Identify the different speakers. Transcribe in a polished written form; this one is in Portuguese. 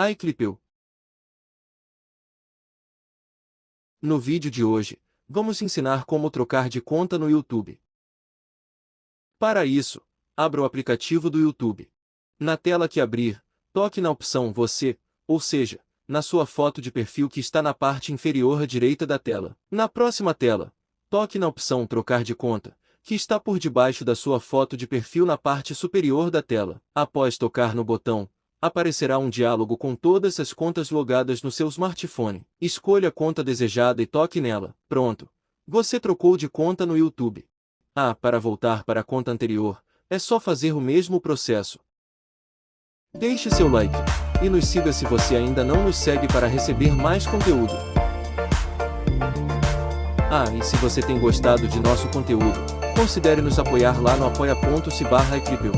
Speaker 1: aaklippel. No vídeo de hoje, vamos ensinar como trocar de conta no YouTube. Para isso, abra o aplicativo do YouTube. Na tela que abrir, toque na opção Você, ou seja, na sua foto de perfil que está na parte inferior direita da tela. Na próxima tela, toque na opção Trocar de conta, que está por debaixo da sua foto de perfil na parte superior da tela. Após tocar no botão, aparecerá um diálogo com todas as contas logadas no seu smartphone. Escolha a conta desejada e toque nela. Pronto! Você trocou de conta no YouTube. Para voltar para a conta anterior, é só fazer o mesmo processo. Deixe seu like e nos siga se você ainda não nos segue para receber mais conteúdo. E se você tem gostado de nosso conteúdo, considere nos apoiar lá no apoia.se/aaklippel.